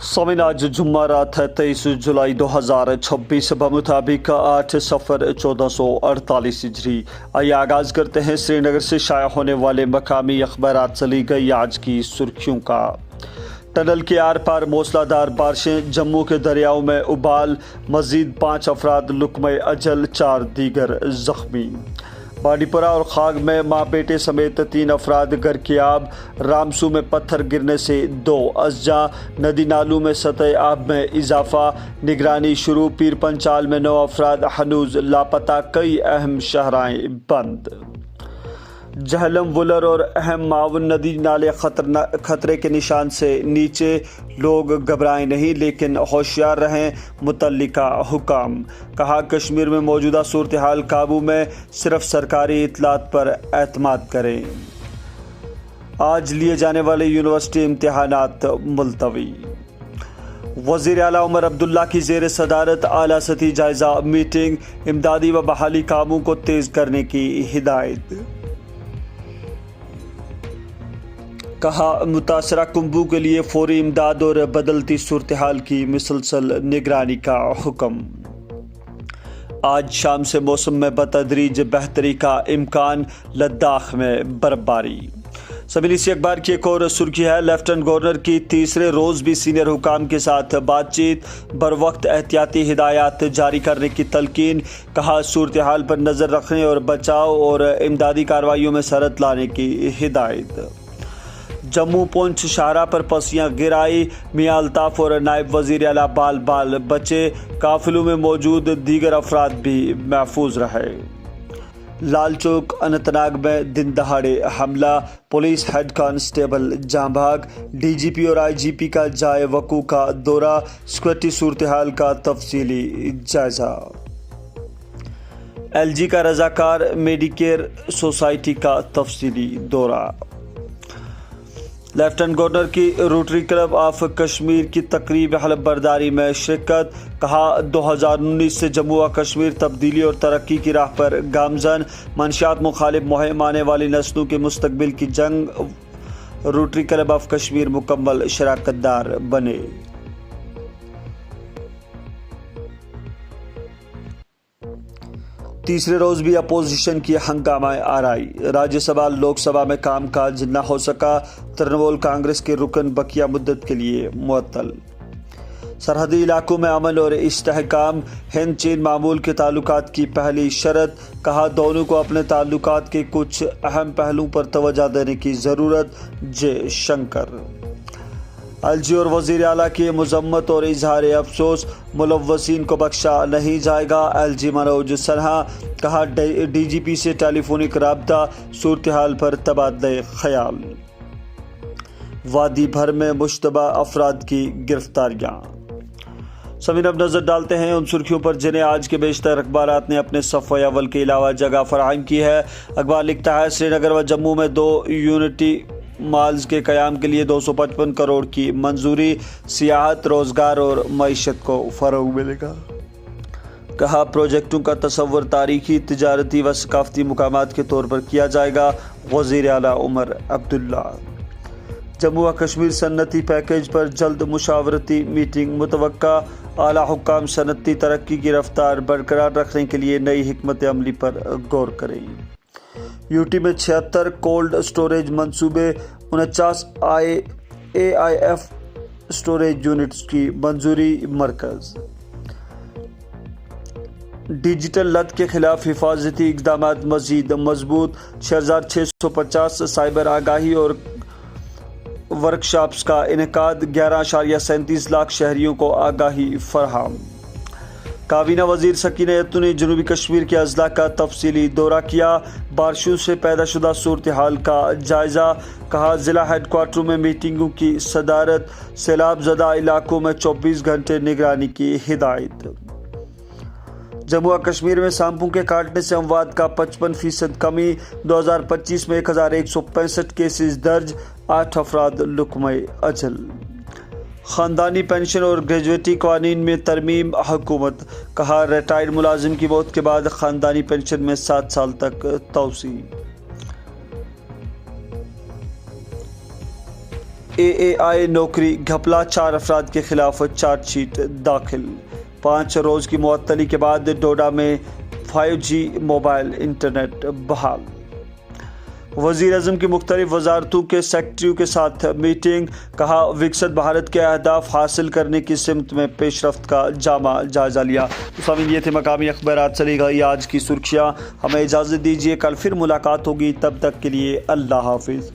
سامعین، آج جمعہ رات ہے 23 جولائی 2026 بمطابق 8 صفر 1448 ہجری۔ آئیے آغاز کرتے ہیں سری نگر سے شائع ہونے والے مقامی اخبارات سے لی گئی آج کی سرخیوں کا۔ ٹنل کے آر پار موسلادھار بارشیں، جموں کے دریاؤں میں ابال، مزید 5 افراد لقمہ اجل، 4 دیگر زخمی۔ بانڈی پورہ اور خاگ میں ماں بیٹے سمیت 3 افراد غرقیاب، رامسو میں پتھر گرنے سے 2 ازجاں، ندی نالوں میں سطح آب میں اضافہ، نگرانی شروع، پیر پنچال میں 9 افراد ہنوز لاپتہ، کئی اہم شاہراہیں بند۔ جہلم، وولر اور اہم معاون ندی نالے خطرے کے نشان سے نیچے، لوگ گھبرائیں نہیں لیکن ہوشیار رہیں، متعلقہ حکام۔ کہا کشمیر میں موجودہ صورتحال قابو میں، صرف سرکاری اطلاعات پر اعتماد کریں۔ آج لیے جانے والے یونیورسٹی امتحانات ملتوی۔ وزیر اعلیٰ عمر عبداللہ کی زیر صدارت اعلیٰ سطحی جائزہ میٹنگ، امدادی و بحالی کاموں کو تیز کرنے کی ہدایت۔ کہا متاثرہ کنبوں کے لیے فوری امداد اور بدلتی صورتحال کی مسلسل نگرانی کا حکم۔ آج شام سے موسم میں بتدریج بہتری کا امکان، لداخ میں برفباری۔ سبیلیسی اخبار کی ایک اور سرخی ہے، لیفٹننٹ گورنر کی تیسرے روز بھی سینئر حکام کے ساتھ بات چیت، بروقت احتیاطی ہدایات جاری کرنے کی تلقین۔ کہا صورتحال پر نظر رکھنے اور بچاؤ اور امدادی کارروائیوں میں سرعت لانے کی ہدایت۔ جموں پونچھ شاہراہ پر پسیاں گر آئی، میاں الطاف اور نائب وزیر اعلیٰ بال بچے، قافلوں میں موجود دیگر افراد بھی محفوظ رہے۔ لال چوک اننت ناگ میں دن دہاڑے حملہ، پولیس ہیڈ کانسٹیبل جاں بحق، ڈی جی پی اور آئی جی پی کا جائے وقوع کا دورہ، سیکورٹی صورتحال کا تفصیلی جائزہ۔ ایل جی کا رضاکار میڈیکیئر سوسائٹی کا تفصیلی دورہ۔ لیفٹننٹ گورنر کی روٹری کلب آف کشمیر کی تقریب حلف برداری میں شرکت۔ کہا 2019 سے جموں و کشمیر تبدیلی اور ترقی کی راہ پر گامزن، منشیات مخالف مہم، آنے والی نسلوں کے مستقبل کی جنگ، روٹری کلب آف کشمیر مکمل شراکت دار بنے۔ تیسرے روز بھی اپوزیشن کی ہنگامہ آرائی، راجیہ سبھا لوک سبھا میں کام کاج نہ ہو سکا، ترنمول کانگریس کے رکن بقیہ مدت کے لیے معطل۔ سرحدی علاقوں میں امن اور استحکام، ہند چین معمول کے تعلقات کی پہلی شرط۔ کہا دونوں کو اپنے تعلقات کے کچھ اہم پہلوؤں پر توجہ دینے کی ضرورت، جے شنکر۔ ایل جی اور وزیر اعلیٰ کی مذمت اور اظہار افسوس، ملوثین کو بخشا نہیں جائے گا، ایل جی منوج سنہا۔ کہا ڈی جی پی سے ٹیلی فونک رابطہ، صورتحال پر تبادلہ خیال۔ وادی بھر میں مشتبہ افراد کی گرفتاریاں۔ سامعین، اب نظر ڈالتے ہیں ان سرخیوں پر جنہیں آج کے بیشتر اخبارات نے اپنے صفحہ اول کے علاوہ جگہ فراہم کی ہے۔ اخبار لکھتا ہے سری نگر و جموں میں 2 یونٹی مالز کے قیام کے لیے 255 کروڑ کی منظوری، سیاحت، روزگار اور معیشت کو فروغ ملے گا۔ کہا پروجیکٹوں کا تصور تاریخی، تجارتی و ثقافتی مقامات کے طور پر کیا جائے گا، وزیر اعلیٰ عمر عبداللہ۔ جموں و کشمیر صنعتی پیکیج پر جلد مشاورتی میٹنگ متوقع، اعلیٰ حکام صنعتی ترقی کی رفتار برقرار رکھنے کے لیے نئی حکمت عملی پر غور کریں۔ یوٹی میں 76 کولڈ سٹوریج منصوبے، 49 اے آئی ایف سٹوریج یونٹس کی منظوری، مرکز۔ ڈیجیٹل لت کے خلاف حفاظتی اقدامات مزید مضبوط، 6650 سائبر آگاہی اور ورکشاپس کا انعقاد، 11.37 لاکھ شہریوں کو آگاہی فراہم۔ کابینہ وزیر سکینہ یتو نے جنوبی کشمیر کے اضلاع کا تفصیلی دورہ کیا، بارشوں سے پیدا شدہ صورتحال کا جائزہ۔ کہا ضلع ہیڈ کوارٹروں میں میٹنگوں کی صدارت، سیلاب زدہ علاقوں میں 24 گھنٹے نگرانی کی ہدایت۔ جموں و کشمیر میں سانپوں کے کاٹنے سے اموات کا 55% کمی، 2025 میں 1165 کیسز درج، 8 افراد لقمہ اجل۔ خاندانی پنشن اور گریجویٹی قوانین میں ترمیم، حکومت۔ کہا ریٹائرڈ ملازم کی موت کے بعد خاندانی پنشن میں 7 سال تک توسیع۔ AAI نوکری گھپلا، 4 افراد کے خلاف چارج شیٹ داخل۔ 5 روز کی معطلی کے بعد ڈوڈا میں 5G موبائل انٹرنیٹ بحال۔ وزیر اعظم کی مختلف وزارتوں کے سیکرٹریوں کے ساتھ میٹنگ، کہا وکست بھارت کے اہداف حاصل کرنے کی سمت میں پیش رفت کا جائزہ لیا۔ سامعین، یہ تھے مقامی اخبارات سے لی گئی آج کی سرخیاں۔ ہمیں اجازت دیجیے، کل پھر ملاقات ہوگی، تب تک کے لیے اللہ حافظ۔